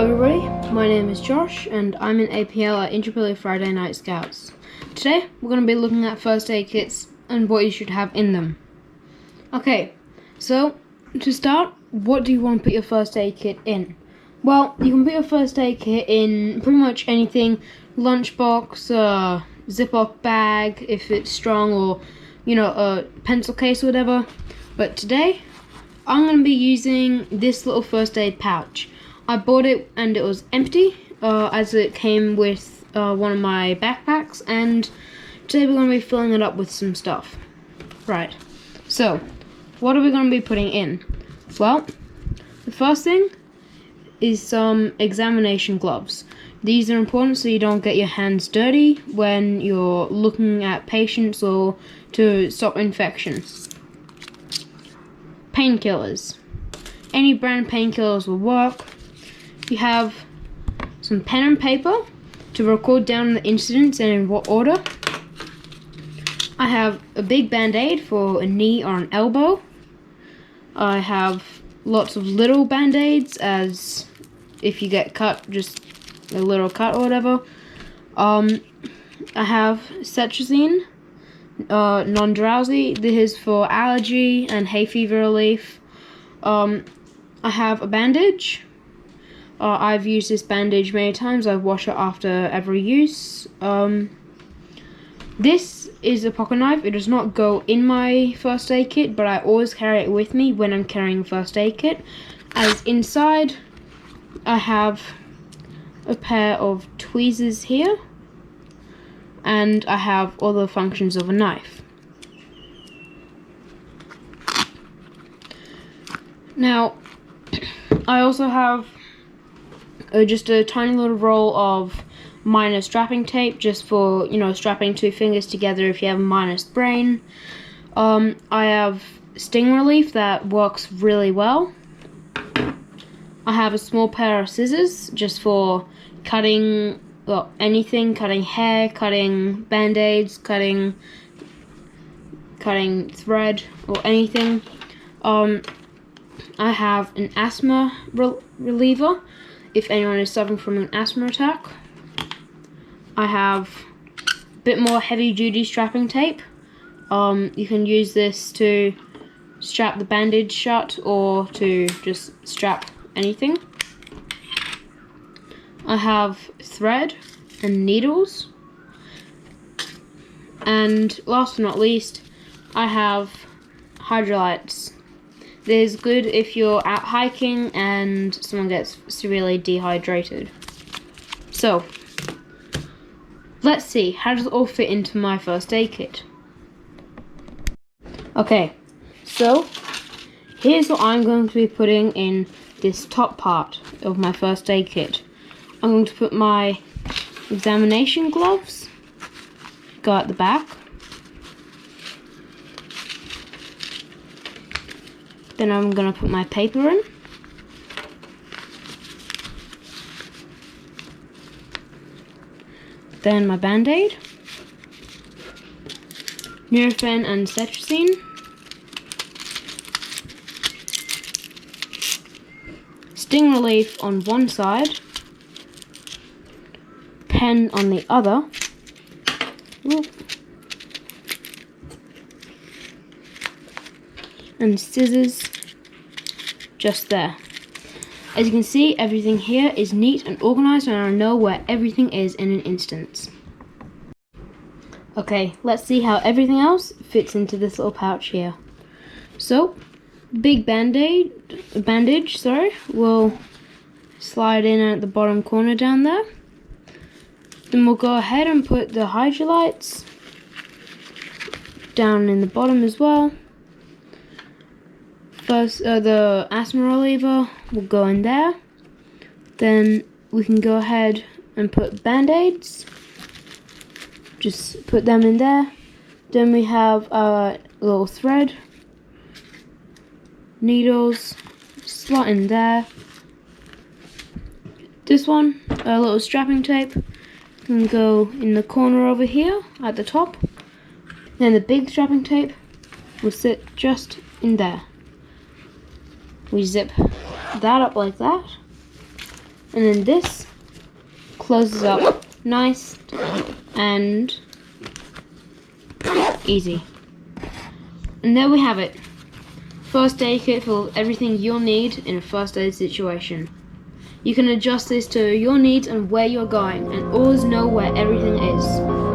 Hello everybody, my name is Josh and I'm in APL at Intrapilly Friday Night Scouts. Today we're going to be looking at first aid kits and what you should have in them. Okay, so to start, what do you want to put your first aid kit in? Well, you can put your first aid kit in pretty much anything, lunchbox, Ziploc bag if it's strong, or a pencil case or whatever. But today I'm going to be using this little first aid pouch. I bought it and it was empty, as it came with one of my backpacks, and today we're going to be filling it up with some stuff. Right, so what are we going to be putting in? Well, the first thing is some examination gloves. These are important so you don't get your hands dirty when you're looking at patients or to stop infections. Painkillers. Any brand painkillers will work. You have some pen and paper to record down the incidents and in what order. I have a big band-aid for a knee or an elbow. I have lots of little band-aids, as if you get cut, just a little cut or whatever. I have cetirizine, non-drowsy. This is for allergy and hay fever relief. I have a bandage. I've used this bandage many times. I wash it after every use. This is a pocket knife. It does not go in my first aid kit, but I always carry it with me when I'm carrying a first aid kit. As inside, I have a pair of tweezers here, and I have all the functions of a knife. Now, I also have just a tiny little roll of minor strapping tape, just for, strapping two fingers together if you have a minor sprain. I have sting relief that works really well. I have a small pair of scissors just for cutting, anything, cutting hair, cutting band-aids, cutting thread, or anything. I have an asthma reliever if anyone is suffering from an asthma attack. I have a bit more heavy-duty strapping tape. You can use this to strap the bandage shut or to just strap anything. I have thread and needles. And last but not least, I have hydrolytes. This is good if you're out hiking and someone gets severely dehydrated. So, let's see, how does it all fit into my first aid kit? Okay, so here's what I'm going to be putting in this top part of my first aid kit. I'm going to put my examination gloves, go at the back. Then I'm going to put my paper in. Then my band-aid, Nurofen and cetirizine, sting relief on one side, pen on the other. Whoop. And scissors just there. As you can see, everything here is neat and organized, and I know where everything is in an instant. Okay, let's see how everything else fits into this little pouch here. So, big bandage, will slide in at the bottom corner down there. Then we'll go ahead and put the hydrolytes down in the bottom as well. First, the asthma reliever will go in there. Then we can go ahead and put band-aids. Just put them in there. Then we have a little thread, needles, slot in there. This one, a little strapping tape, can go in the corner over here at the top. Then the big strapping tape will sit just in there. We zip that up like that. And then this closes up nice and easy. And there we have it. First aid kit full of everything you'll need in a first aid situation. You can adjust this to your needs and where you're going, and always know where everything is.